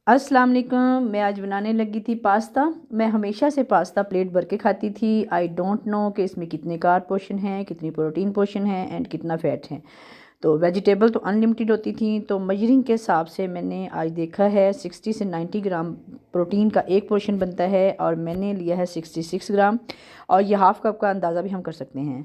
अस्सलाम वालेकुम। मैं आज बनाने लगी थी पास्ता। मैं हमेशा से पास्ता प्लेट भर के खाती थी। आई डोंट नो कि इसमें कितने कार्ब पोर्शन हैं, कितनी प्रोटीन पोर्शन है एंड कितना फ़ैट है। तो वेजिटेबल तो अनलिमिटेड होती थी। तो मेजरिंग के हिसाब से मैंने आज देखा है 60 से 90 ग्राम प्रोटीन का एक पोर्शन बनता है और मैंने लिया है 66 ग्राम। और ये हाफ़ कप का अंदाज़ा भी हम कर सकते हैं।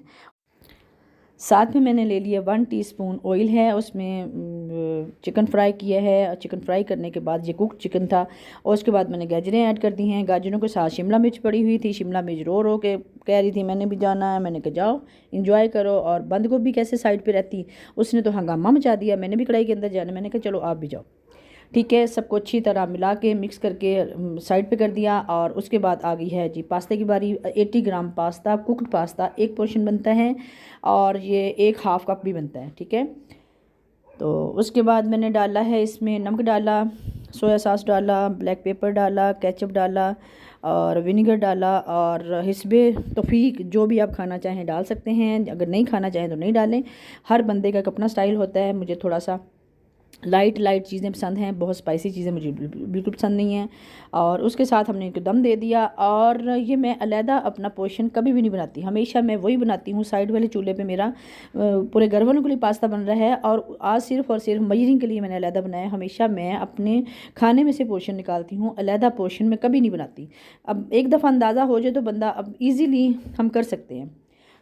साथ में मैंने ले लिया 1 टीस्पून ऑयल है, उसमें चिकन फ्राई किया है। और चिकन फ्राई करने के बाद ये कुक चिकन था। और उसके बाद मैंने गाजरें ऐड कर दी हैं। गाजरों के साथ शिमला मिर्च पड़ी हुई थी। शिमला मिर्च रो के कह रही थी मैंने भी जाना है। मैंने कहा जाओ इंजॉय करो। और बंद गोभी कैसे साइड पे रहती, उसने तो हंगामा मचा दिया। मैंने भी कढ़ाई के अंदर जाना, मैंने कहा चलो आप भी जाओ। ठीक है, सबको अच्छी तरह मिला के मिक्स करके साइड पे कर दिया। और उसके बाद आ गई है जी पास्ते की बारी। 80 ग्राम पास्ता, कुक्ड पास्ता एक पोर्शन बनता है और ये एक हाफ़ कप भी बनता है। ठीक है, तो उसके बाद मैंने डाला है इसमें नमक डाला, सोया सॉस डाला, ब्लैक पेपर डाला, केचप डाला और विनेगर डाला और हिस्बे तौफीक जो भी आप खाना चाहें डाल सकते हैं। अगर नहीं खाना चाहें तो नहीं डालें। हर बंदे का एक अपना स्टाइल होता है। मुझे थोड़ा सा लाइट लाइट चीज़ें पसंद हैं, बहुत स्पाइसी चीज़ें मुझे बिल्कुल पसंद नहीं हैं। और उसके साथ हमने इनको दम दे दिया। और ये मैं अलहदा अपना पोर्शन कभी भी नहीं बनाती, हमेशा मैं वही बनाती हूँ। साइड वाले चूल्हे पे मेरा पूरे घर वालों के लिए पास्ता बन रहा है और आज सिर्फ और सिर्फ मजरिंग के लिए मैंने अलहदा बनाया। हमेशा मैं अपने खाने में से पोर्शन निकालती हूँ, अलहदा पोर्शन में कभी नहीं बनाती। अब एक दफ़ा अंदाज़ा हो जाए तो बंदा अब ईज़िली हम कर सकते हैं।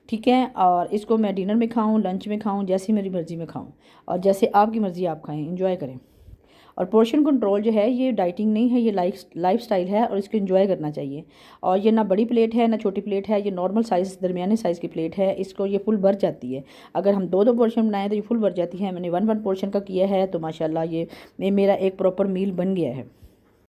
ठीक है, और इसको मैं डिनर में खाऊं, लंच में खाऊं, जैसी मेरी मर्ज़ी में खाऊं और जैसे आपकी मर्ज़ी आप खाएं, इंजॉय करें। और पोर्शन कंट्रोल जो है ये डाइटिंग नहीं है, ये लाइफ स्टाइल है और इसको एंजॉय करना चाहिए। और ये ना बड़ी प्लेट है ना छोटी प्लेट है, ये नॉर्मल साइज़ दरमियाने साइज़ की प्लेट है। इसको ये फुल भर जाती है। अगर हम दो दो पोर्शन बनाएं तो ये फुल भर जाती है। मैंने वन वन पोर्शन का किया है तो माशाल्लाह ये मेरा एक प्रॉपर मील बन गया है।